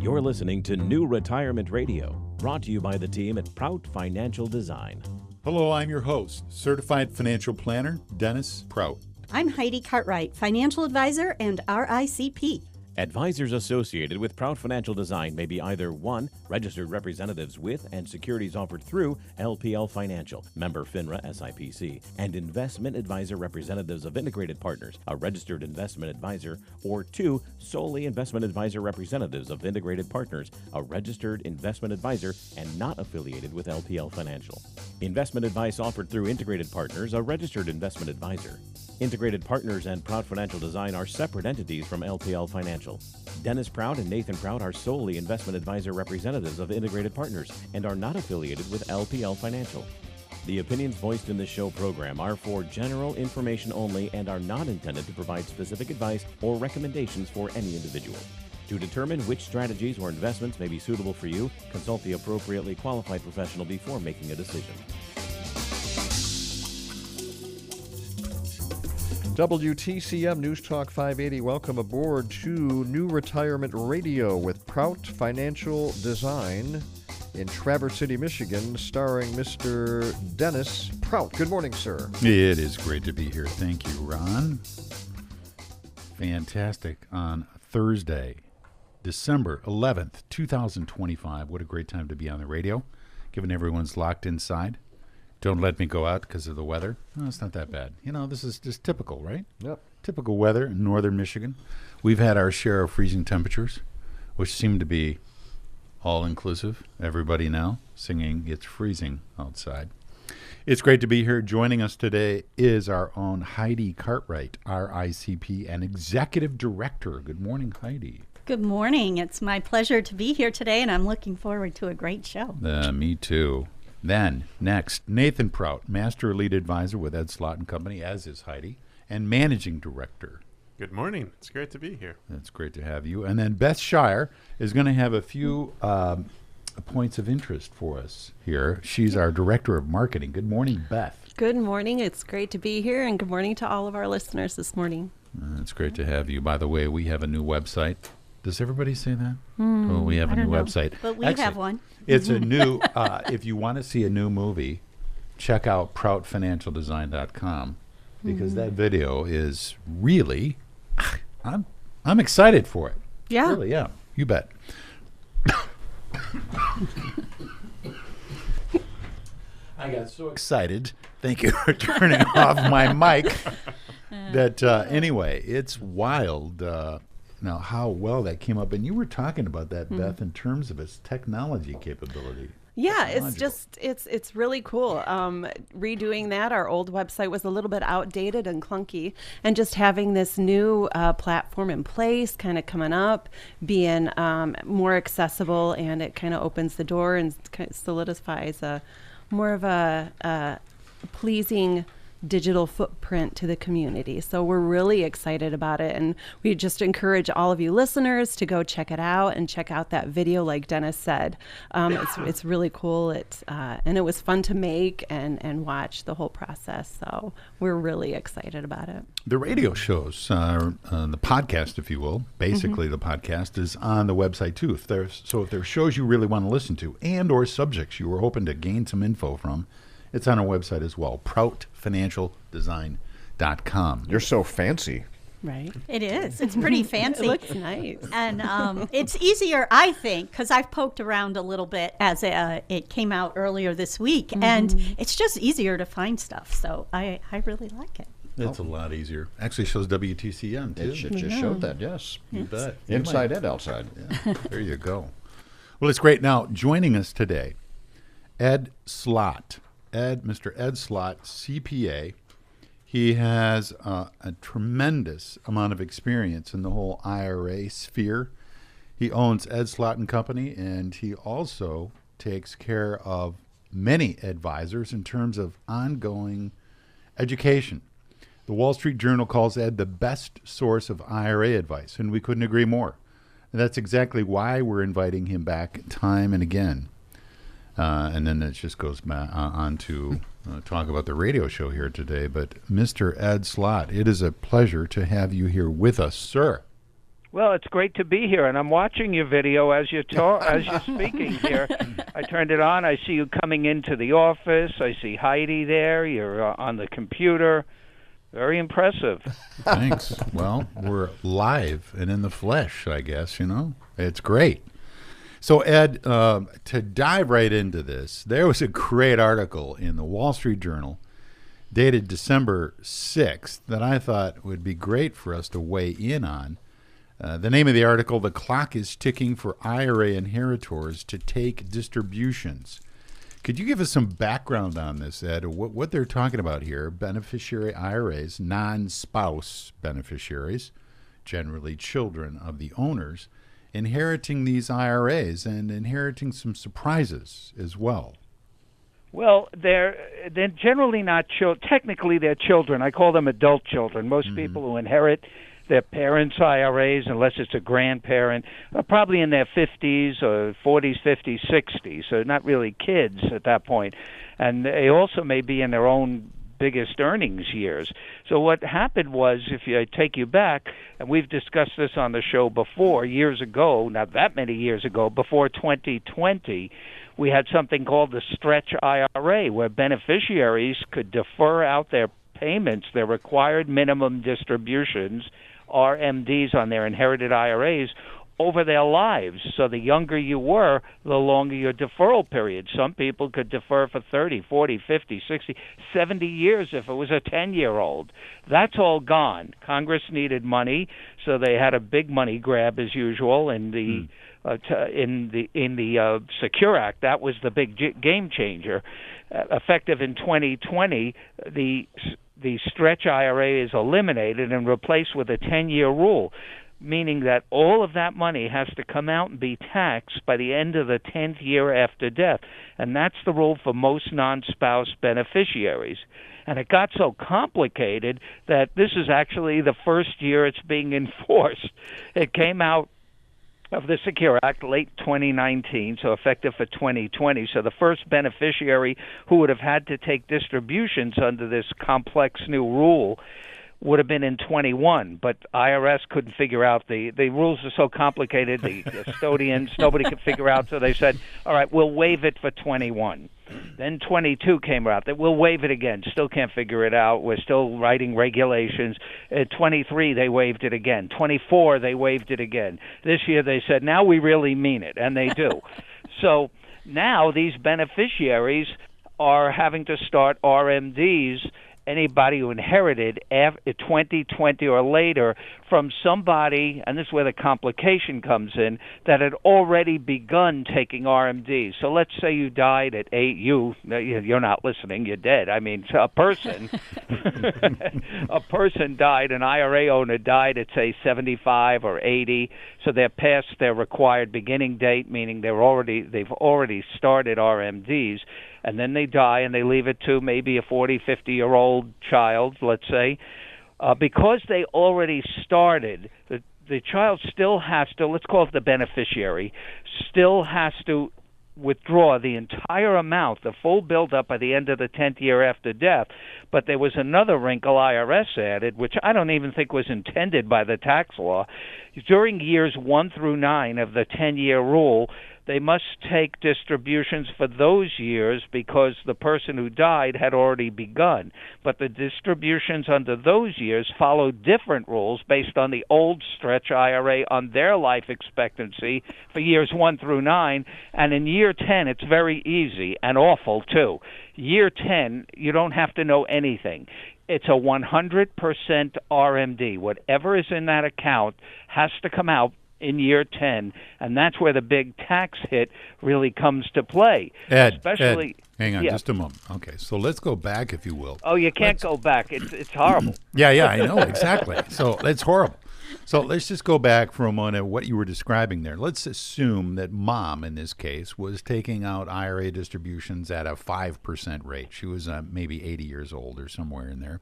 You're listening to New Retirement Radio, brought to you by the team at Prout Financial Design. Hello, I'm your host, Certified Financial Planner, Dennis Prout. I'm Heidi Cartwright, Financial Advisor and RICP. Advisors associated with Prout Financial Design may be either 1. Registered representatives with and securities offered through LPL Financial, member FINRA SIPC, and investment advisor representatives of Integrated Partners, a registered investment advisor, or 2. Solely investment advisor representatives of Integrated Partners, a registered investment advisor and not affiliated with LPL Financial. Investment advice offered through Integrated Partners, a registered investment advisor. Integrated Partners and Prout Financial Design are separate entities from LPL Financial. Dennis Prout and Nathan Prout are solely investment advisor representatives of Integrated Partners and are not affiliated with LPL Financial. The opinions voiced in this show program are for general information only and are not intended to provide specific advice or recommendations for any individual. To determine which strategies or investments may be suitable for you, consult the appropriately qualified professional before making a decision. WTCM News Talk 580, welcome aboard to New Retirement Radio with Prout Financial Design in Traverse City, Michigan, starring Mr. Dennis Prout. Good morning, sir. It is great to be here. Thank you, Ron. Fantastic. On Thursday, December 11th, 2025. What a great time to be on the radio, given everyone's locked inside. Don't let me go out because of the weather. No, it's not that bad. You know, this is just typical, right? Yep. Typical weather in northern Michigan. We've had our share of freezing temperatures, which seem to be all-inclusive. Everybody now singing "It's Freezing Outside." It's great to be here. Joining us today is our own Heidi Cartwright, RICP, and Executive Director. Good morning, Heidi. Good morning. It's my pleasure to be here today, and I'm looking forward to a great show. Me too. Then, next, Nathan Prout, Master Lead Advisor with Ed Slott and Company, as is Heidi, and Managing Director. Good morning. It's great to be here. It's great to have you. And then Beth Shire is going to have a few points of interest for us here. She's our Director of Marketing. Good morning, Beth. Good morning. It's great to be here, and good morning to all of our listeners this morning. It's great to have you. By the way, we have a new website. Does everybody say that? We have a new website. But we have one. It's a new, if you want to see a new movie, check out proutfinancialdesign.com because that video is really, I'm excited for it. Yeah. Really, yeah. You bet. I got so excited. Thank you for turning off my mic. Anyway, it's wild. Now, how well that came up. And you were talking about that, Beth, in terms of its technology capability. Yeah, it's really cool. Redoing that, our old website was a little bit outdated and clunky, and just having this new platform in place, kind of coming up, being more accessible, and it kind of opens the door and kind of solidifies more of a pleasing digital footprint to the community. So we're really excited about it, and we just encourage all of you listeners to go check it out and check out that video like Dennis said. It's really cool. And it was fun to make and watch the whole process. So we're really excited about it. The radio shows, the podcast, if you will, basically the podcast is on the website too. If there's shows you really want to listen to and or subjects you were hoping to gain some info from, it's on our website as well, proutfinancialdesign.com. You're so fancy. Right. It is. It's pretty fancy. It looks nice. And it's easier, I think, because I've poked around a little bit as it came out earlier this week, and it's just easier to find stuff. So I really like it. It's a lot easier. Actually shows WTCM, too. It just showed that, yes. You bet. Inside and outside. Yeah. There you go. Well, it's great. Now, joining us today, Ed Slott. Mr. Ed Slott, CPA. He has a tremendous amount of experience in the whole IRA sphere. He owns Ed Slott and Company, and he also takes care of many advisors in terms of ongoing education. The Wall Street Journal calls Ed the best source of IRA advice, and we couldn't agree more. And that's exactly why we're inviting him back time and again. And then it just goes on to talk about the radio show here today. But Mr. Ed Slott, it is a pleasure to have you here with us, sir. Well, it's great to be here, and I'm watching your video as you're speaking here. I turned it on. I see you coming into the office. I see Heidi there. You're on the computer. Very impressive. Thanks. Well, we're live and in the flesh, I guess, It's great. So, Ed, to dive right into this, there was a great article in the Wall Street Journal dated December 6th that I thought would be great for us to weigh in on. The name of the article, "The Clock is Ticking for IRA Inheritors to Take Distributions." Could you give us some background on this, Ed, what they're talking about here? Beneficiary IRAs, non-spouse beneficiaries, generally children of the owners, inheriting these IRAs and inheriting some surprises as well. Well, they're generally not children. Technically, they're children. I call them adult children. Most people who inherit their parents' IRAs, unless it's a grandparent, are probably in their 50s or 40s, 50s, 60s, so not really kids at that point. And they also may be in their own biggest earnings years. So what happened was, if I take you back, and we've discussed this on the show before, years ago, not that many years ago, before 2020, we had something called the Stretch IRA, where beneficiaries could defer out their payments, their required minimum distributions, RMDs on their inherited IRAs, over their lives. So the younger you were, the longer your deferral period. Some people could defer for 30, 40, 50, 60, 70 years if it was a 10-year-old. That's all gone. Congress needed money, so they had a big money grab as usual in the Secure Act. That was the big game changer. Effective in 2020, the Stretch IRA is eliminated and replaced with a 10-year rule, meaning that all of that money has to come out and be taxed by the end of the 10th year after death. And that's the rule for most non-spouse beneficiaries. And it got so complicated that this is actually the first year it's being enforced. It came out of the Secure Act late 2019, so effective for 2020. So the first beneficiary who would have had to take distributions under this complex new rule would have been in 21, but IRS couldn't figure out the rules are so complicated, the custodians, nobody could figure out, so they said, all right, we'll waive it for 21. Then 22 came out, that we'll waive it again, still can't figure it out, we're still writing regulations. At 23, they waived it again. 24, they waived it again. This year they said, now we really mean it, and they do. So now these beneficiaries are having to start RMDs, anybody who inherited after 2020 or later from somebody, and this is where the complication comes in, that had already begun taking RMDs. So let's say you died at 8, you're not listening, you're dead. I mean, a person, a person died, an IRA owner died at, say, 75 or 80, so they're past their required beginning date, meaning they've already started RMDs. And then they die and they leave it to maybe a 40, 50-year-old child, let's say. Because they already started, the child still has to, let's call it the beneficiary, still has to withdraw the entire amount, the full buildup by the end of the 10th year after death. But there was another wrinkle IRS added, which I don't even think was intended by the tax law. During years 1 through 9 of the 10-year rule, they must take distributions for those years because the person who died had already begun. But the distributions under those years follow different rules based on the old Stretch IRA on their life expectancy for years 1 through 9. And in year 10, it's very easy and awful, too. Year 10, you don't have to know anything. It's a 100% RMD. Whatever is in that account has to come out in year 10, and that's where the big tax hit really comes to play. Ed, hang on just a moment. Okay, so let's go back, if you will. Oh, you can't go back. It's horrible. Yeah, I know, exactly. So it's horrible. So let's just go back for a moment at what you were describing there. Let's assume that Mom, in this case, was taking out IRA distributions at a 5% rate. She was maybe 80 years old or somewhere in there.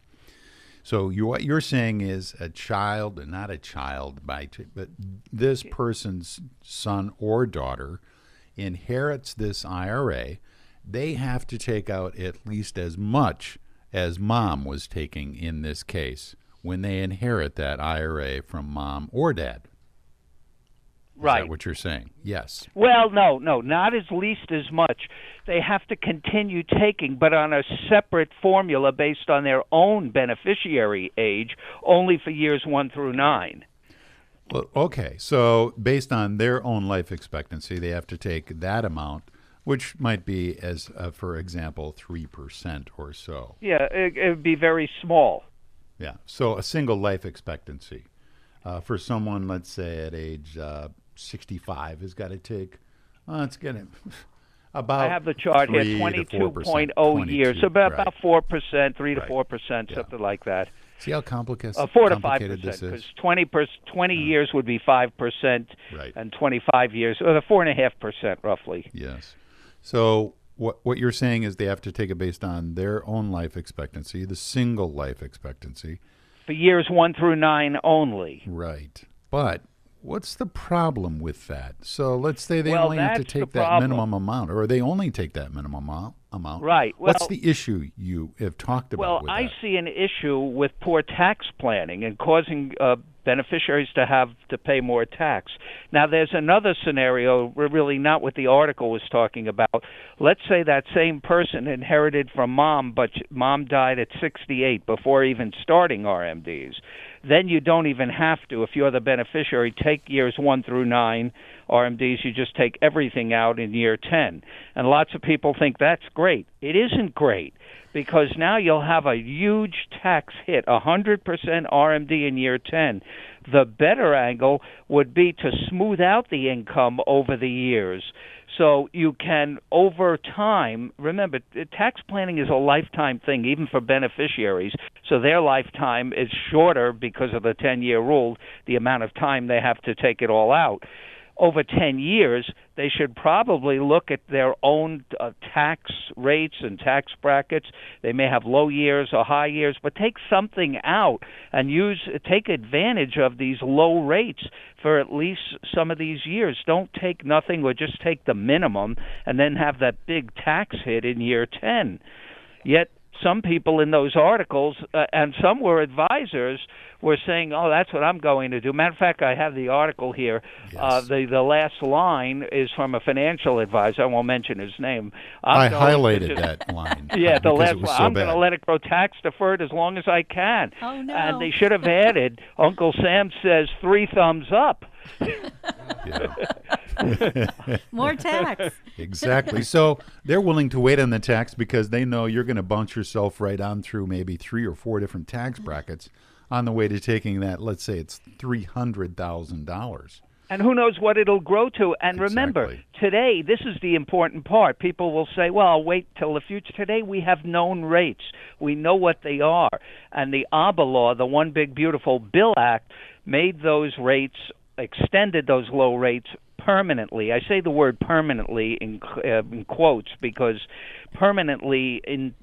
So what you're saying is a child, not a child, but this person's son or daughter inherits this IRA. They have to take out at least as much as Mom was taking in this case when they inherit that IRA from Mom or Dad. Right. Is that what you're saying? Yes. Well, no, not as least as much. They have to continue taking, but on a separate formula based on their own beneficiary age, only for years 1 through 9. Well, okay. So based on their own life expectancy, they have to take that amount, which might be, as for example, 3% or so. Yeah, it would be very small. Yeah. So a single life expectancy for someone, let's say at age 65, has got to take. It's getting about. I have the chart here: 22.0 years, so about 4%, 3 to 4%, something like that. See how complicated 4 to 5%, this is? because 20 years would be 5%, right, and 25 years, or the 4.5% roughly. Yes. So what you're saying is they have to take it based on their own life expectancy, the single life expectancy. For years 1 through 9 only. Right. But what's the problem with that? So let's say they Well, only have to that's the take that problem. minimum amount, or they only take that minimum amount. Right. What's Well, the issue you have talked about Well, with I that? see an issue with poor tax planning and causing beneficiaries to have to pay more tax. Now, there's another scenario, really not what the article was talking about. Let's say that same person inherited from mom, but mom died at 68 before even starting RMDs. Then you don't even have to, if you're the beneficiary, take years 1 through 9 RMDs. You just take everything out in year 10. And lots of people think that's great. It isn't great, because now you'll have a huge tax hit, 100% RMD in year 10. The better angle would be to smooth out the income over the years. So you can, over time, remember, tax planning is a lifetime thing, even for beneficiaries. So their lifetime is shorter because of the 10-year rule, the amount of time they have to take it all out. Over 10 years, they should probably look at their own tax rates and tax brackets. They may have low years or high years, but take something out and take advantage of these low rates for at least some of these years. Don't take nothing, or just take the minimum and then have that big tax hit in year 10. Yet some people in those articles, and some were advisors, were saying, oh, that's what I'm going to do. Matter of fact, I have the article here. Yes. The last line is from a financial advisor. I won't mention his name. I highlighted that line. Yeah, the last it was line. so I'm going to bad. let it grow tax deferred as long as I can. Oh, no. And they should have added, Uncle Sam says 3 thumbs up. More tax. Exactly. So they're willing to wait on the tax because they know you're going to bounce yourself right on through maybe 3 or 4 different tax brackets on the way to taking that. Let's say it's $300,000. And who knows what it'll grow to. And remember, Exactly. today, this is the important part. People will say, well, I'll wait till the future. Today, we have known rates. We know what they are. And the ABBA law, the One Big Beautiful Bill Act, made those rates, extended those low rates permanently. I say the word permanently in quotes, because permanently in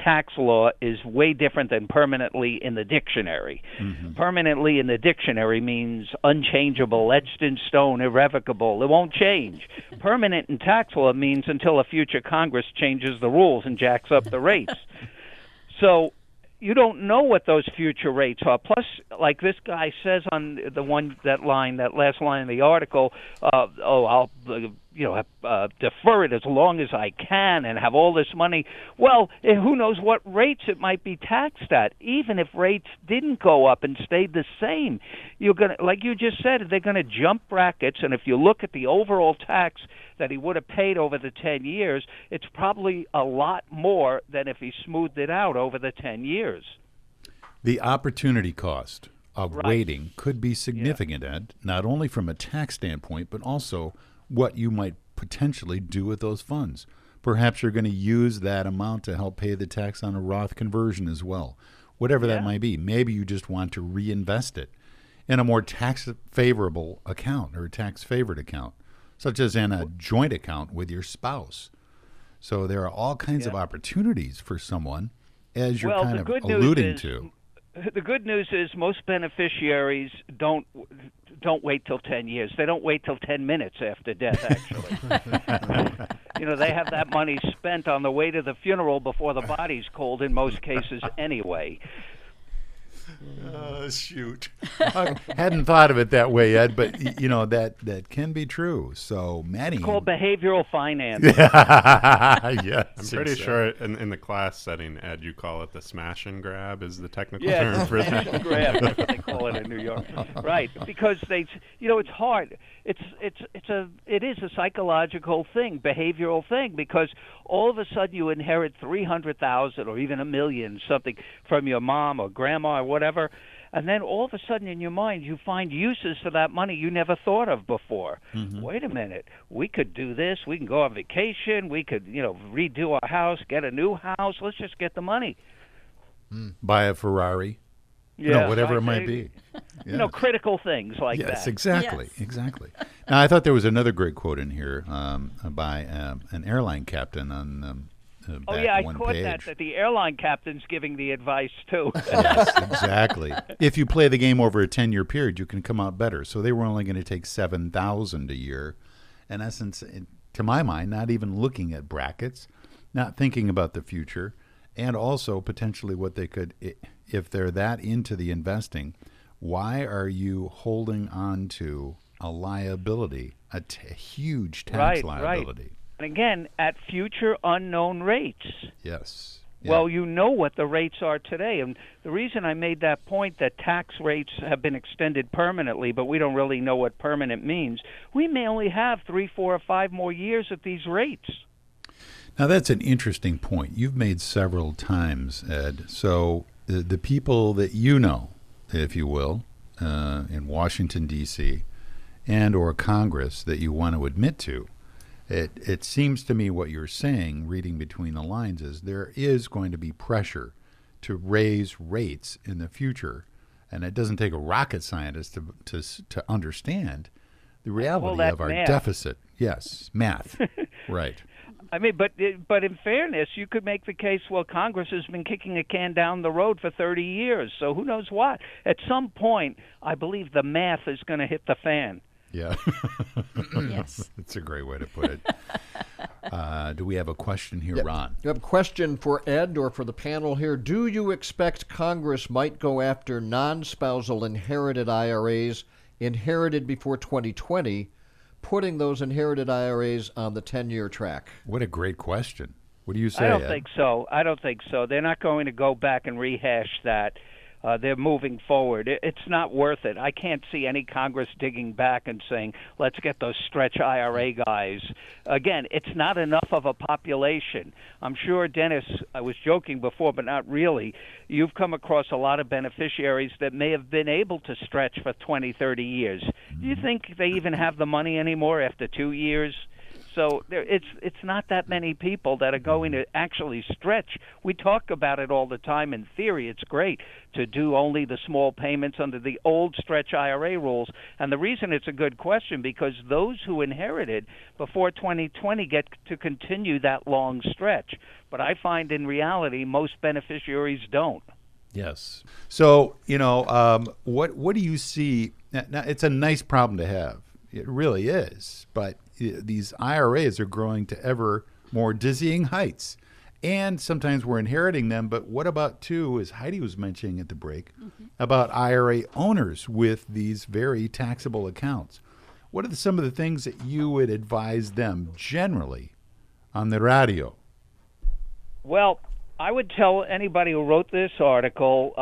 tax law is way different than permanently in the dictionary. Mm-hmm. Permanently in the dictionary means unchangeable, etched in stone, irrevocable. It won't change. Permanent in tax law means until a future Congress changes the rules and jacks up the rates. So you don't know what those future rates are. Plus, like this guy says on that last line in the article, I'll defer it as long as I can and have all this money. Well, who knows what rates it might be taxed at? Even if rates didn't go up and stayed the same, you're gonna, like you just said, they're going to jump brackets. And if you look at the overall tax that he would have paid over the 10 years, it's probably a lot more than if he smoothed it out over the 10 years. The opportunity cost of waiting could be significant, Ed, not only from a tax standpoint, but also what you might potentially do with those funds. Perhaps you're going to use that amount to help pay the tax on a Roth conversion as well. Whatever that might be. Maybe you just want to reinvest it in a more tax-favorable account or a tax-favored account, such as in a joint account with your spouse. So there are all kinds of opportunities for someone, as you're kind of alluding to. The good news is most beneficiaries don't wait till 10 years. They don't wait till 10 minutes after death, actually. They have that money spent on the way to the funeral before the body's cold in most cases anyway. Shoot. I hadn't thought of it that way, Ed, but that can be true. So, Manny. It's called behavioral finance. Yes. I'm pretty sure in the class setting, Ed, you call it the smash and grab is the technical Yeah, term for smash that. and grab. That's what they call it in New York. Right, because it's hard. It is a psychological thing, behavioral thing, because all of a sudden you inherit 300,000 or even $1 million, something from your mom or grandma or whatever, and then all of a sudden in your mind you find uses for that money you never thought of before. Mm-hmm. Wait a minute, we could do this. We can go on vacation. We could, redo our house, get a new house. Let's just get the money. Buy a Ferrari. Yeah, whatever it might be. Yes. Critical things like that. Yes, exactly. Now, I thought there was another great quote in here by an airline captain on I one caught page. that the airline captain's giving the advice, too. Yes, exactly. If you play the game over a 10-year period, you can come out better. So they were only going to take $7,000 a year. In essence, to my mind, not even looking at brackets, not thinking about the future, and also potentially what they could, if they're that into the investing, why are you holding on to a liability, a huge tax liability? Right. And again, at future unknown rates. Yes. Yeah. Well, you know what the rates are today. And the reason I made that point that tax rates have been extended permanently, but we don't really know what permanent means, we may only have 3, 4, or 5 more years at these rates. Now, that's an interesting point you've made several times, Ed. So the people that you know, if you will, in Washington, D.C., and or Congress that you want to admit to, it seems to me what you're saying, reading between the lines, is there is going to be pressure to raise rates in the future, and it doesn't take a rocket scientist to understand the reality of our math. deficit. Yes, math. Right. I mean, but in fairness, you could make the case, well, Congress has been kicking a can down the road for 30 years, so who knows what? At some point, I believe the math is going to hit the fan. Yeah. Yes. That's a great way to put it. Do we have a question here, Ron? You have a question for Ed or for the panel here. Do you expect Congress might go after non-spousal inherited IRAs inherited before 2020, putting those inherited IRAs on the 10-year track? What a great question. What do you say, I don't Ed? think so. They're not going to go back and rehash that. They're moving forward. It's not worth it. I can't see any Congress digging back and saying, let's get those stretch IRA guys. Again, it's not enough of a population. I'm sure, Dennis, I was joking before, but not really. You've come across a lot of beneficiaries that may have been able to stretch for 20, 30 years. Do you think they even have the money anymore after 2 years? So it's not that many people that are going to actually stretch. We talk about it all the time. In theory, it's great to do only the small payments under the old stretch IRA rules. And the reason it's a good question, because those who inherited before 2020 get to continue that long stretch. But I find in reality most beneficiaries don't. Yes. So, what do you see? Now, it's a nice problem to have. It really is. But these IRAs are growing to ever more dizzying heights. And sometimes we're inheriting them. But what about, too, as Heidi was mentioning at the break, about IRA owners with these very taxable accounts? What are some of the things that you would advise them generally on the radio? Well, I would tell anybody who wrote this article,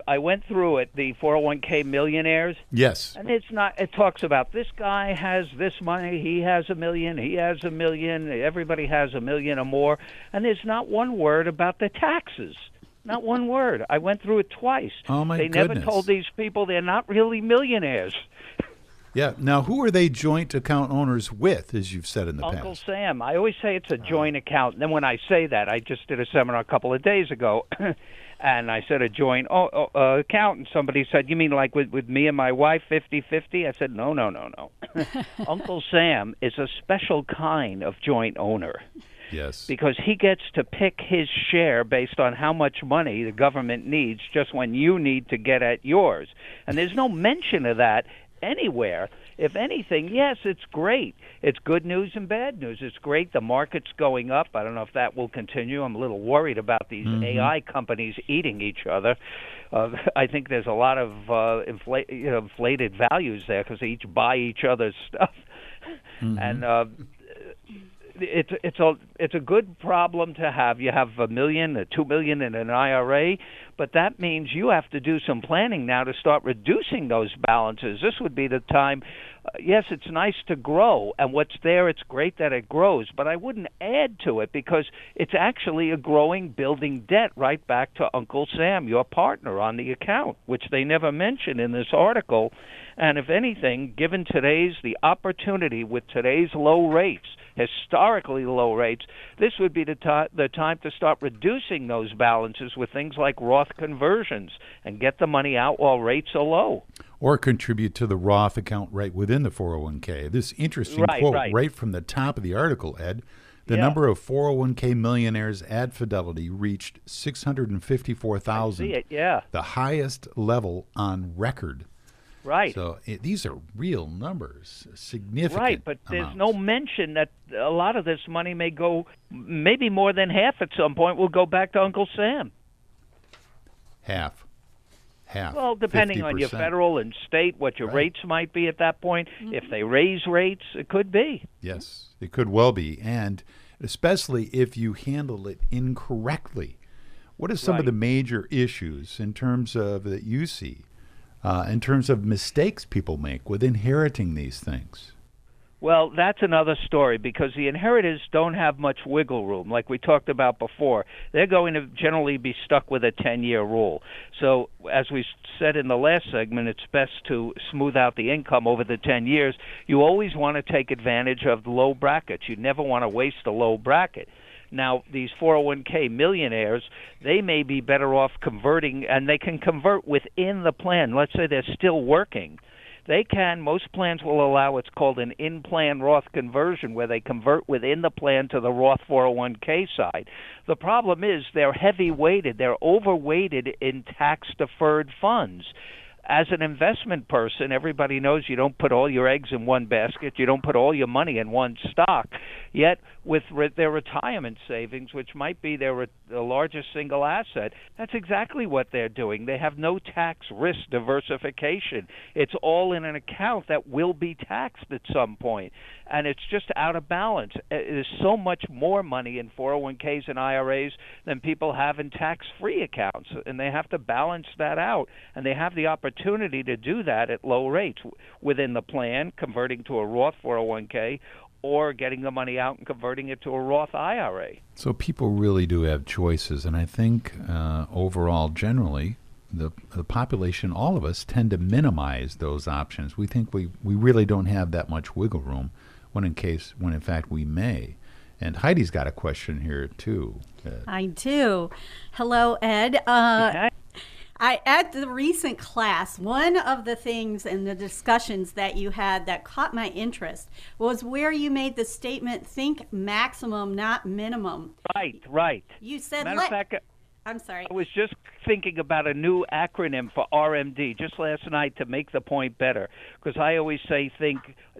I went through it, the 401k millionaires. Yes. And it talks about this guy has this money, he has $1 million, he has $1 million, everybody has $1 million or more. And there's not one word about the taxes. Not one word. I went through it twice. Oh, my goodness. They never told these people they're not really millionaires. Yeah. Now, who are they joint account owners with, as you've said in the past? Uncle Sam. I always say it's a joint account. And then when I say that, I just did a seminar a couple of days ago, and I said a joint account, and somebody said, you mean like with me and my wife, 50-50? I said, no. Uncle Sam is a special kind of joint owner. Yes. Because he gets to pick his share based on how much money the government needs just when you need to get at yours. And there's no mention of that anywhere if anything, yes, it's great. It's good news and bad news. It's great. The market's going up. I don't know if that will continue. I'm a little worried about these AI companies eating each other. I think there's a lot of inflated values there because they each buy each other's stuff. And it's a good problem to have. You have $1 million, $2 million in an IRA, but that means you have to do some planning now to start reducing those balances. This would be the time. Yes, it's nice to grow, and what's there, it's great that it grows, but I wouldn't add to it because it's actually a growing, building debt right back to Uncle Sam, your partner on the account, which they never mention in this article. And if anything, given the opportunity with today's low rates, historically low rates, this would be the time to start reducing those balances with things like Roth conversions and get the money out while rates are low. Or contribute to the Roth account right within the 401k. This interesting quote right from the top of the article, Ed. The number of 401k millionaires at Fidelity reached 654,000, the highest level on record. Right. So these are real numbers, significant. Right, but there's no mention that a lot of this money may go, maybe more than half at some point will go back to Uncle Sam. Half. Well, depending 50%. on your federal and state, what your rates might be at that point. If they raise rates, it could be. Yes, it could well be. And especially if you handle it incorrectly. What are some of the major issues in terms of that you see, in terms of mistakes people make with inheriting these things? Well, that's another story because the inheritors don't have much wiggle room, like we talked about before. They're going to generally be stuck with a 10-year rule. So as we said in the last segment, it's best to smooth out the income over the 10 years. You always want to take advantage of the low brackets. You never want to waste a low bracket. Now, these 401k millionaires, they may be better off converting, and they can convert within the plan. Let's say they're still working. They can. Most plans will allow what's called an in-plan Roth conversion, where they convert within the plan to the Roth 401k side. The problem is they're heavy-weighted. They're overweighted in tax-deferred funds. As an investment person, everybody knows you don't put all your eggs in one basket. You don't put all your money in one stock. Yet, with their retirement savings, which might be their largest single asset, that's exactly what they're doing. They have no tax risk diversification. It's all in an account that will be taxed at some point, and it's just out of balance. There's so much more money in 401ks and IRAs than people have in tax-free accounts, and they have to balance that out, and they have the opportunity to do that at low rates within the plan, converting to a Roth 401k, or getting the money out and converting it to a Roth IRA. So people really do have choices, and I think overall, generally, the population, all of us, tend to minimize those options. We think we really don't have that much wiggle room when in fact we may. And Heidi's got a question here too. I do. Hello, Ed. At the recent class, one of the things in the discussions that you had that caught my interest was where you made the statement, think maximum, not minimum. Right. You said, Matter of fact, I'm sorry. I was just thinking about a new acronym for RMD just last night to make the point better, because I always say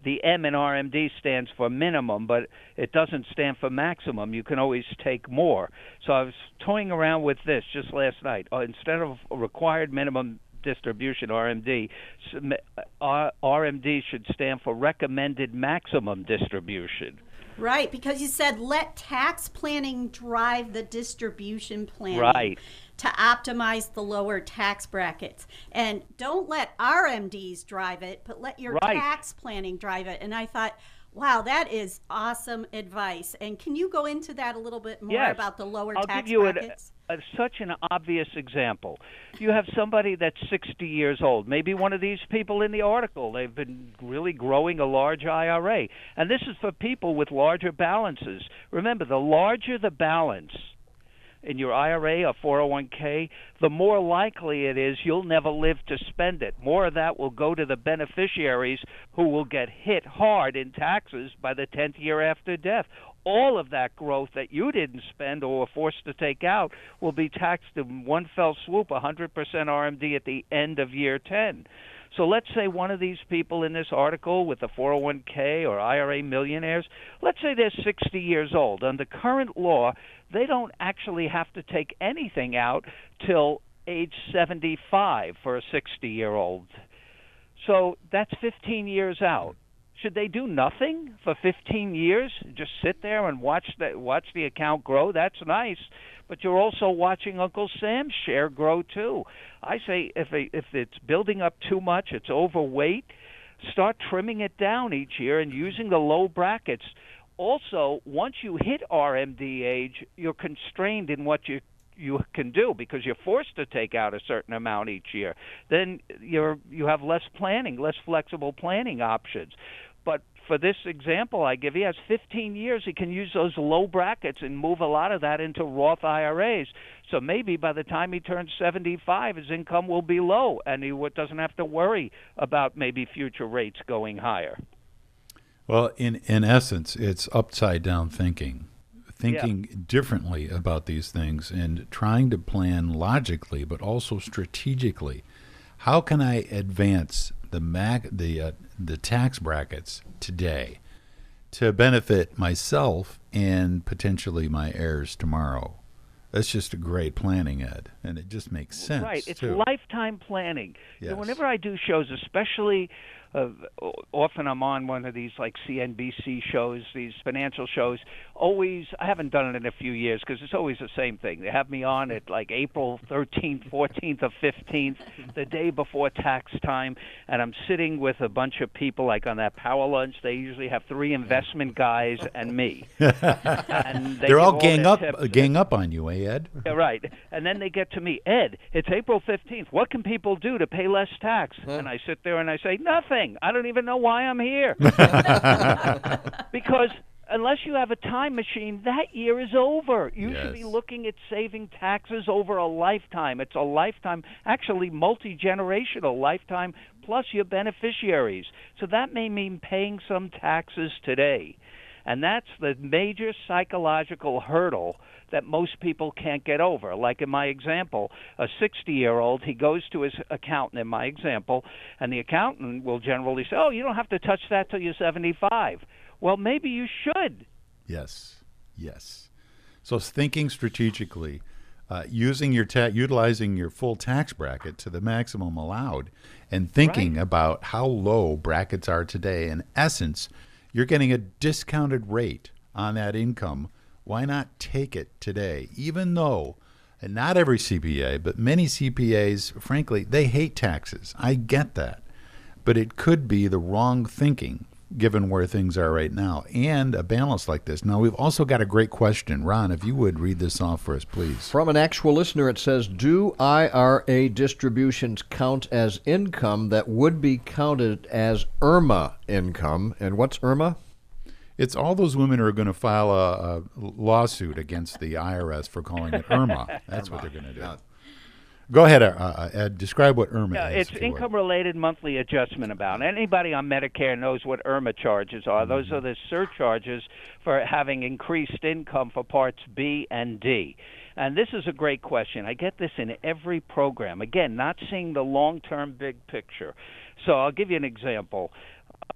the M in RMD stands for minimum, but it doesn't stand for maximum. You can always take more. So I was toying around with this just last night. Instead of a required minimum distribution, RMD, RMD should stand for recommended maximum distribution. Right, because you said let tax planning drive the distribution planning. Right. To optimize the lower tax brackets. And don't let RMDs drive it, but let your tax planning drive it. And I thought, wow, that is awesome advice. And can you go into that a little bit more about the lower tax brackets? I'll give you such an obvious example. You have somebody that's 60 years old, maybe one of these people in the article. They've been really growing a large IRA. And this is for people with larger balances. Remember, the larger the balance in your IRA or 401k, the more likely it is you'll never live to spend it. More of that will go to the beneficiaries who will get hit hard in taxes by the 10th year after death. All of that growth that you didn't spend or were forced to take out will be taxed in one fell swoop, 100% RMD at the end of year 10. So let's say one of these people in this article with the 401k or IRA millionaires, let's say they're 60 years old. Under current law, they don't actually have to take anything out till age 75 for a 60-year-old. So that's 15 years out. Should they do nothing for 15 years? Just sit there and watch the account grow? That's nice, but you're also watching Uncle Sam's share grow too. I say if it's building up too much, it's overweight, start trimming it down each year and using the low brackets. Also, once you hit RMD age, you're constrained in what you can do because you're forced to take out a certain amount each year. Then you have less planning, less flexible planning options. But for this example I give, he has 15 years. He can use those low brackets and move a lot of that into Roth IRAs. So maybe by the time he turns 75, his income will be low, and he doesn't have to worry about maybe future rates going higher. Well, in essence, it's upside-down thinking differently about these things and trying to plan logically but also strategically. How can I advance the tax brackets today to benefit myself and potentially my heirs tomorrow? That's just a great planning, Ed, and it just makes sense. Right, it's too. Lifetime planning. Yes. You know, whenever I do shows, especially often I'm on one of these like CNBC shows, these financial shows. Always, I haven't done it in a few years because it's always the same thing. They have me on at like April 13th, 14th, or 15th, the day before tax time, and I'm sitting with a bunch of people like on that power lunch. They usually have 3 investment guys and me. And They're all gang up on you, Ed? Yeah, right. And then they get to me, Ed, it's April 15th. What can people do to pay less tax? And I sit there and I say, nothing. I don't even know why I'm here. Because unless you have a time machine, that year is over. You should be looking at saving taxes over a lifetime. It's a lifetime, actually multi-generational lifetime, plus your beneficiaries. So that may mean paying some taxes today. And that's the major psychological hurdle that most people can't get over. Like in my example, a 60-year-old, he goes to his accountant in my example, and the accountant will generally say, oh, you don't have to touch that till you're 75. Well, maybe you should. Yes. So thinking strategically, utilizing your full tax bracket to the maximum allowed, and thinking about how low brackets are today. In essence, you're getting a discounted rate on that income. Why not take it today? Even though, and not every CPA, but many CPAs, frankly, they hate taxes. I get that. But it could be the wrong thinking given where things are right now and a balance like this. Now, we've also got a great question. Ron, if you would read this off for us, please. From an actual listener, it says, do IRA distributions count as income that would be counted as IRMA income? And what's IRMA? It's all those women who are going to file a lawsuit against the IRS for calling it IRMA. That's what they're going to do. Go ahead, Ed. Describe what IRMA is. It's income-related monthly adjustment amount. Anybody on Medicare knows what IRMA charges are. Those are the surcharges for having increased income for Parts B and D. And this is a great question. I get this in every program. Again, not seeing the long-term big picture. So I'll give you an example.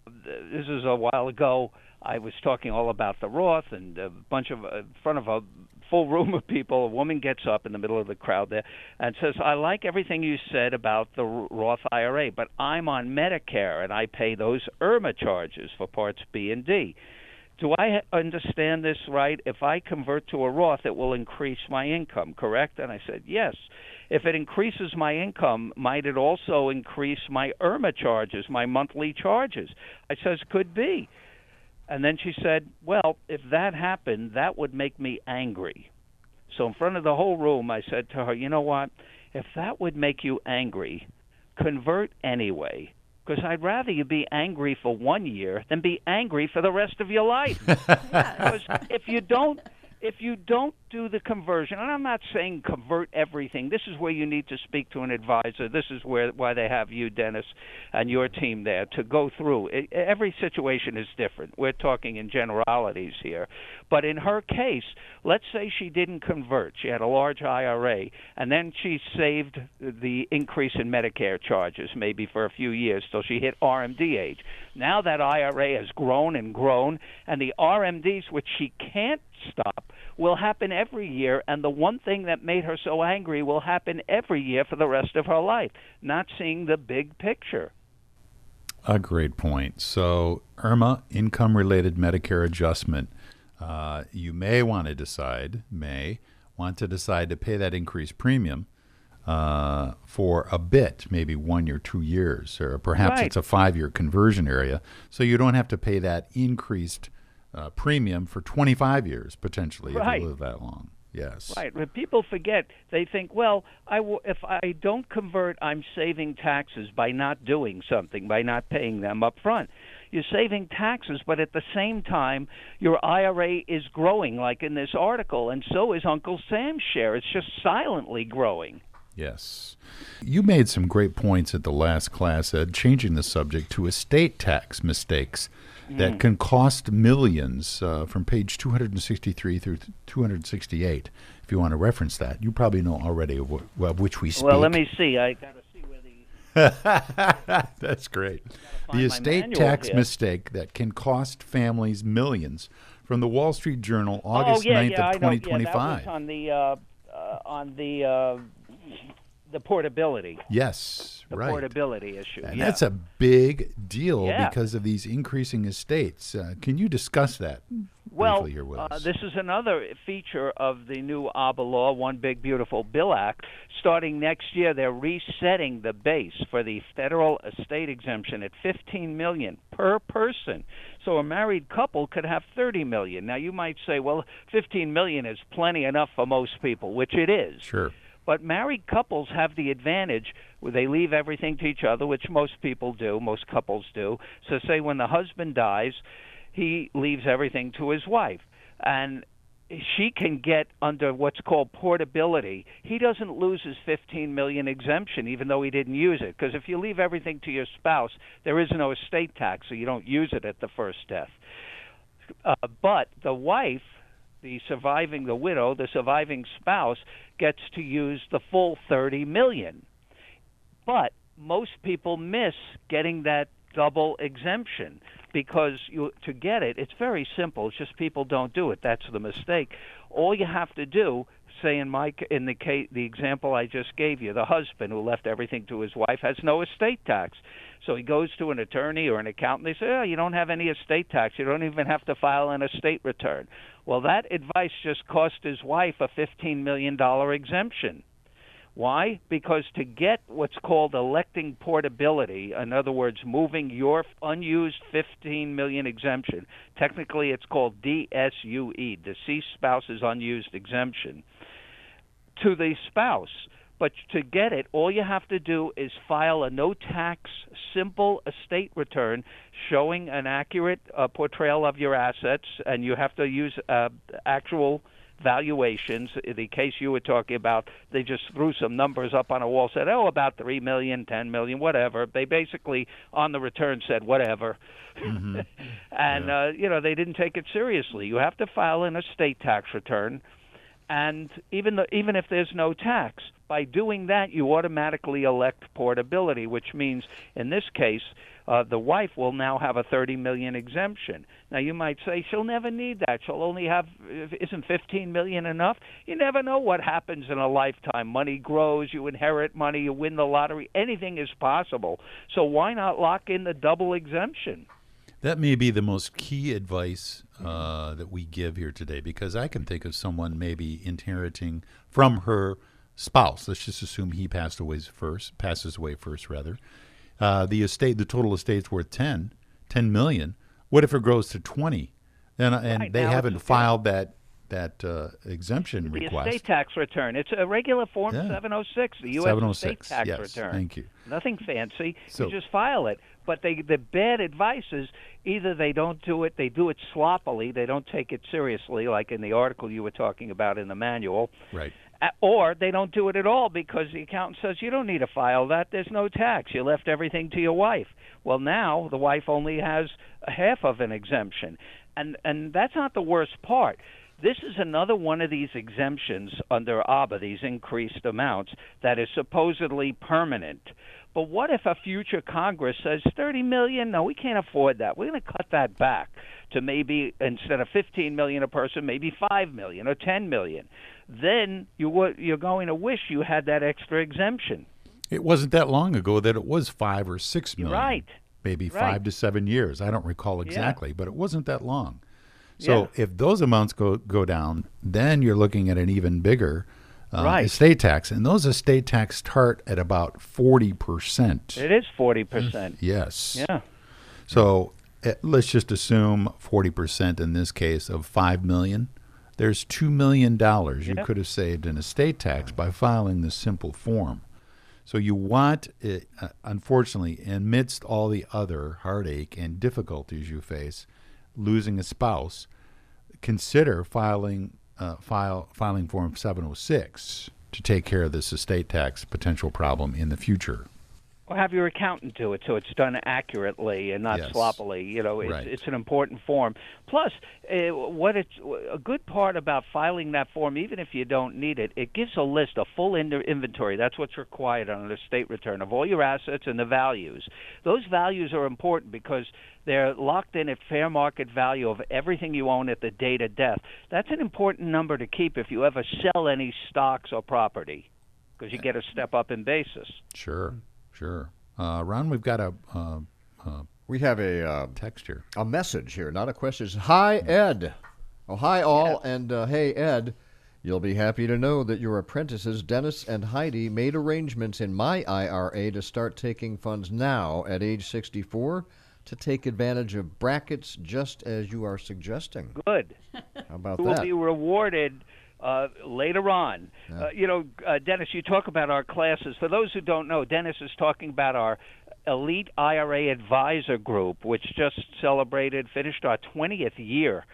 This is a while ago. I was talking all about the Roth, and a bunch of in front of a full room of people, a woman gets up in the middle of the crowd there and says, I like everything you said about the Roth IRA, but I'm on Medicare, and I pay those IRMA charges for Parts B and D. Do I understand this right? If I convert to a Roth, it will increase my income, correct? And I said, yes. If it increases my income, might it also increase my IRMA charges, my monthly charges? I says, could be. And then she said, well, if that happened, that would make me angry. So in front of the whole room, I said to her, you know what? If that would make you angry, convert anyway. Because I'd rather you be angry for 1 year than be angry for the rest of your life. Because if you don't do the conversion, and I'm not saying convert everything. This is where you need to speak to an advisor. This is why they have you, Dennis, and your team there to go through. Every situation is different. We're talking in generalities here. But in her case, let's say she didn't convert. She had a large IRA, and then she saved the increase in Medicare charges maybe for a few years till she hit RMD age. Now that IRA has grown and grown, and the RMDs, which she can't stop, will happen every year, and the one thing that made her so angry will happen every year for the rest of her life, not seeing the big picture. A great point. So, Irma, income-related Medicare adjustment. You may want to decide to pay that increased premium for a bit, maybe 1 or 2 years, or perhaps Right. it's a 5-year conversion area, so you don't have to pay that increased premium for 25 years, potentially, Right. if you live that long. Yes. Right. But people forget. They think, well, if I don't convert, I'm saving taxes by not doing something, by not paying them up front. You're saving taxes, but at the same time, your IRA is growing, like in this article, and so is Uncle Sam's share. It's just silently growing. Yes. You made some great points at the last class, Ed, changing the subject to estate tax mistakes that can cost millions from page 263 through 268. If you want to reference that, you probably know already of which we speak. Well, let me see. I got to see where the... That's great. find The my estate manual tax here. mistake that can cost families millions, from the Wall Street Journal, August oh, yeah, 9th yeah, of I know. 2025. Yeah, that was on the portability. Yes, The right. portability issue. And yeah. that's a big deal Yeah. because of these increasing estates. Can you discuss that Well, briefly here with us? this is another feature of the new ABBA law, One Big Beautiful Bill Act. Starting next year, they're resetting the base for the federal estate exemption at $15 million per person. So a married couple could have $30 million. Now, you might say, well, $15 million is plenty enough for most people, which it is. Sure. But married couples have the advantage where they leave everything to each other, which most people do, most couples do. So say when the husband dies, he leaves everything to his wife. And she can get under what's called portability. He doesn't lose his $15 million exemption, even though he didn't use it. Because if you leave everything to your spouse, there is no estate tax, so you don't use it at the first death. But the wife, the widow, the surviving spouse, gets to use the full $30 million. But most people miss getting that double exemption because to get it, it's very simple. It's just people don't do it. That's the mistake. All you have to do, say in the example I just gave you, the husband who left everything to his wife has no estate tax. So he goes to an attorney or an accountant. They say, oh, you don't have any estate tax. You don't even have to file an estate return. Well, that advice just cost his wife a $15 million exemption. Why? Because to get what's called electing portability, in other words, moving your unused $15 million exemption, technically it's called DSUE, deceased spouse's unused exemption, to the spouse. But to get it, all you have to do is file a no-tax, simple estate return showing an accurate portrayal of your assets, and you have to use actual valuations. In the case you were talking about, they just threw some numbers up on a wall, said, oh, about $3 million, $10 million, whatever. They basically, on the return, said whatever. Mm-hmm. And, they didn't take it seriously. You have to file an estate tax return. And even if there's no tax, by doing that, you automatically elect portability, which means, in this case, the wife will now have a $30 million exemption. Now, you might say she'll never need that. She'll only have, isn't $15 million enough? You never know what happens in a lifetime. Money grows, you inherit money, you win the lottery. Anything is possible. So why not lock in the double exemption? That may be the most key advice that we give here today, because I can think of someone maybe inheriting from her spouse. Let's just assume he passes away first. The total estate's worth $10 million. What if it grows to 20? And Right, they now haven't it's- filed that exemption The request. estate tax return. It's a regular Form Yeah. 706, the U.S. 706. estate tax Yes, return. thank you. Nothing fancy. So- You just file it. But the bad advice is either they don't do it, they do it sloppily, they don't take it seriously, like in the article you were talking about in the manual. Right. Or they don't do it at all because the accountant says you don't need to file that. There's no tax. You left everything to your wife. Well, now the wife only has a half of an exemption. And that's not the worst part. This is another one of these exemptions under ABBA, these increased amounts, that is supposedly permanent. But what if a future Congress says $30 million? No, we can't afford that. We're going to cut that back to maybe, instead of $15 million a person, maybe $5 million or $10 million. Then you're going to wish you had that extra exemption. It wasn't that long ago that it was 5 or 6 million. Right. Maybe 5 to 7 years. I don't recall exactly, but it wasn't that long. So Yeah. if those amounts go down, then you're looking at an even bigger Right. estate tax. And those estate tax start at about 40%. It is 40%. Yes. Yeah. So let's just assume 40% in this case of $5 million. There's $2 million you Yeah. could have saved in estate tax by filing this simple form. So you want, unfortunately, amidst all the other heartache and difficulties you face, losing a spouse, consider filing Form 706 to take care of this estate tax potential problem in the future. Or have your accountant do it so it's done accurately and not Yes. sloppily. You know, Right. it's an important form. Plus, a good part about filing that form, even if you don't need it, it gives a list, a full inventory. That's what's required on an estate return of all your assets and the values. Those values are important because they're locked in at fair market value of everything you own at the date of death. That's an important number to keep if you ever sell any stocks or property, because you get a step up in basis. Sure. Ron, we've got a We have a text here. a message here, not a question. It's, hi, Ed. Oh, hi, all. And hey, Ed, you'll be happy to know that your apprentices, Dennis and Heidi, made arrangements in my IRA to start taking funds now at age 64 to take advantage of brackets just as you are suggesting. Good. How about You will that? be rewarded later on. Dennis, you talk about our classes. For those who don't know, Dennis is talking about our Elite IRA Advisor Group, which just finished our 20th year.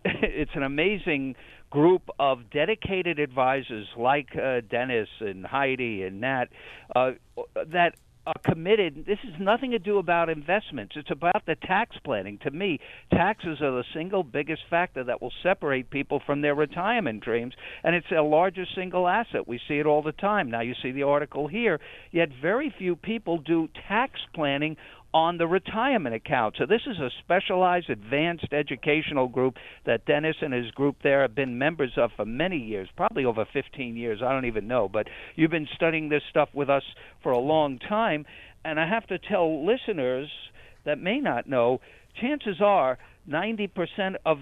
It's an amazing group of dedicated advisors like Dennis and Heidi and Nat that are committed. This has nothing to do about investments. It's about the tax planning. To me, taxes are the single biggest factor that will separate people from their retirement dreams, and it's a largest single asset. We see it all the time. Now you see the article here, yet very few people do tax planning on the retirement account. So this is a specialized advanced educational group that Dennis and his group there have been members of for many years, probably over 15 years, I don't even know. But you've been studying this stuff with us for a long time, and I have to tell listeners that may not know, chances are 90% of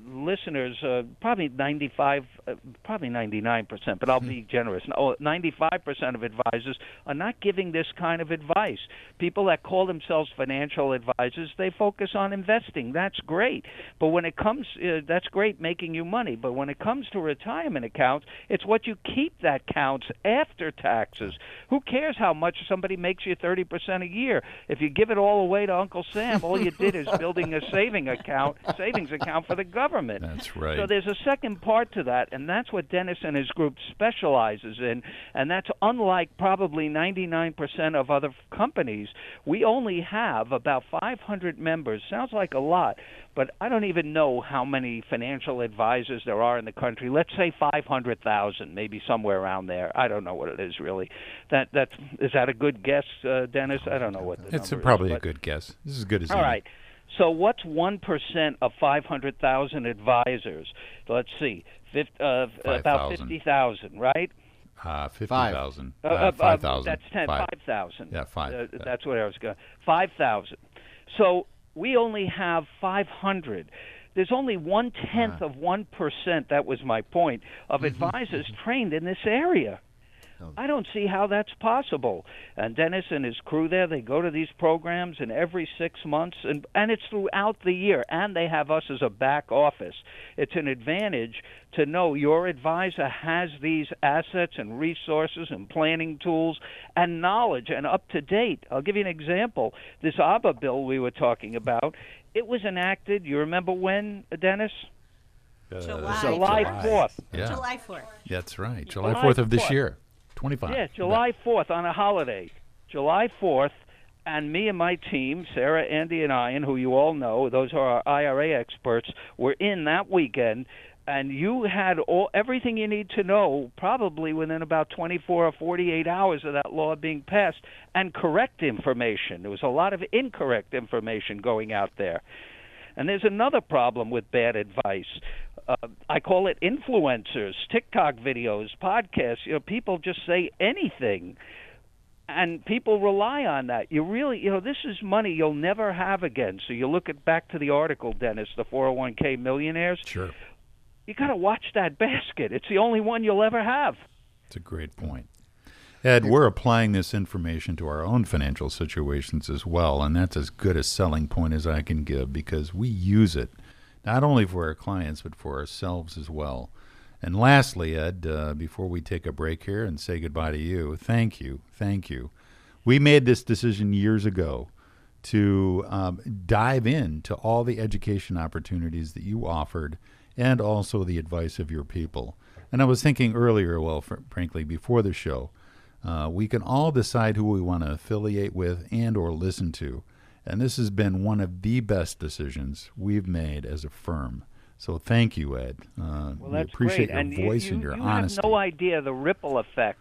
listeners, probably 95, probably 99%, but I'll be generous. 95% of advisors are not giving this kind of advice. People that call themselves financial advisors, they focus on investing. That's great. But when it comes, that's great making you money. But when it comes to retirement accounts, it's what you keep that counts after taxes. Who cares how much somebody makes you 30% a year? If you give it all away to Uncle Sam, all you did is building a savings account for the government. That's right. So there's a second part to that, and that's what Dennis and his group specializes in, and that's unlike probably 99% of other companies. We only have about 500 members. Sounds like a lot, but I don't even know how many financial advisors there are in the country. Let's say 500,000, maybe somewhere around there. I don't know what it is really. Is that a good guess, Dennis? I don't know what the It's number probably is, a but- good guess. This is as good as all any. right. So what's 1% of 500,000 advisors? Let's see, about 5,000. 50,000, right? 50,000. 5,000. 5,000. That's 5,000. Yeah, 5. That's what I was going. 5,000. So we only have 500. There's only 1/10 of 1%. That was my point of advisors trained in this area. I don't see how that's possible. And Dennis and his crew there, they go to these programs, and every 6 months, and it's throughout the year, and they have us as a back office. It's an advantage to know your advisor has these assets and resources and planning tools and knowledge and up to date. I'll give you an example. This ABBA bill we were talking about, it was enacted, you remember when, Dennis? July 4th. Yeah. July 4th. That's right. July 4th of this year. 25. Yeah, July 4th on a holiday. July 4th, and me and my team, Sarah, Andy, and Ian, who you all know, those are our IRA experts, were in that weekend, and you had everything you need to know probably within about 24 or 48 hours of that law being passed, and correct information. There was a lot of incorrect information going out there. And there's another problem with bad advice. I call it influencers, TikTok videos, podcasts. People just say anything, and people rely on that. You really, this is money you'll never have again. So you look back to the article, Dennis, the 401k millionaires. Sure. You got to watch that basket. It's the only one you'll ever have. It's a great point. Ed, we're applying this information to our own financial situations as well, and that's as good a selling point as I can give because we use it not only for our clients but for ourselves as well. And lastly, Ed, before we take a break here and say goodbye to you, thank you. We made this decision years ago to dive into all the education opportunities that you offered and also the advice of your people. And I was thinking earlier, frankly, before the show, we can all decide who we want to affiliate with and or listen to. And this has been one of the best decisions we've made as a firm. So thank you, Ed. We appreciate your voice and your honesty. You have no idea the ripple effect,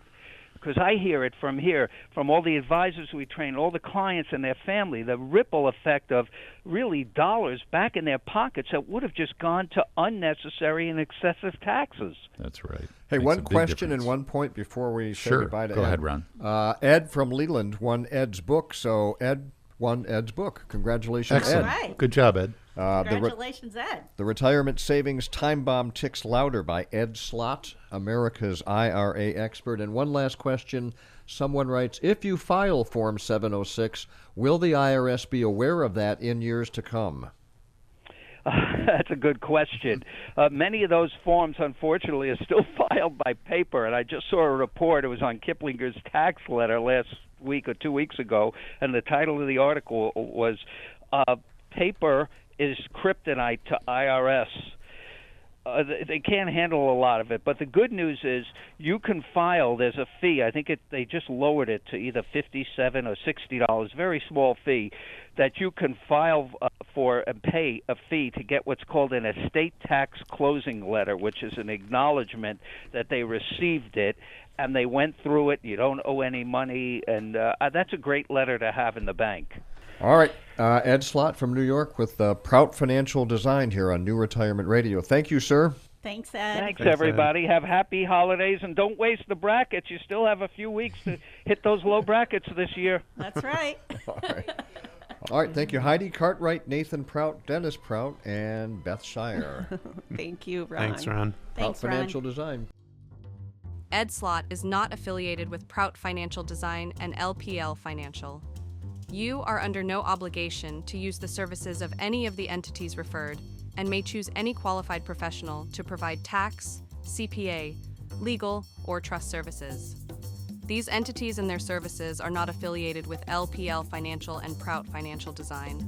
because I hear it from here, from all the advisors we train, all the clients and their family, the ripple effect of really dollars back in their pockets that would have just gone to unnecessary and excessive taxes. That's right. Hey, Makes one a big question difference. and 1 point before we say Sure. goodbye to Go Ed. ahead, Ron. Ed from Leland won Ed's book, so Ed won Ed's book. Congratulations, Excellent. Ed. Right. Good job, Ed. Congratulations, Ed. The Retirement Savings Time Bomb Ticks Louder by Ed Slott, America's IRA expert. And one last question. Someone writes, if you file Form 706, will the IRS be aware of that in years to come? That's a good question. Many of those forms, unfortunately, are still filed by paper, and I just saw a report. It was on Kiplinger's tax letter last week or 2 weeks ago, and the title of the article was Paper is Kryptonite to IRS. They can't handle a lot of it, but the good news is you can file. There's a fee. I think they just lowered it to either $57 or $60, very small fee, that you can file for and pay a fee to get what's called an estate tax closing letter, which is an acknowledgement that they received it and they went through it. You don't owe any money, and that's a great letter to have in the bank. All right. Ed Slott from New York with Prout Financial Design here on New Retirement Radio. Thank you, sir. Thanks, Ed. Thanks, everybody. Have happy holidays, and don't waste the brackets. You still have a few weeks to hit those low brackets this year. That's right. All right. Thank you, Heidi Cartwright, Nathan Prout, Dennis Prout, and Beth Shire. Thank you, Ron. Thanks, Ron. Prout Thanks, Ron. Financial Design. Ed Slott is not affiliated with Prout Financial Design and LPL Financial. You are under no obligation to use the services of any of the entities referred and may choose any qualified professional to provide tax, CPA, legal, or trust services. These entities and their services are not affiliated with LPL Financial and Prout Financial Design.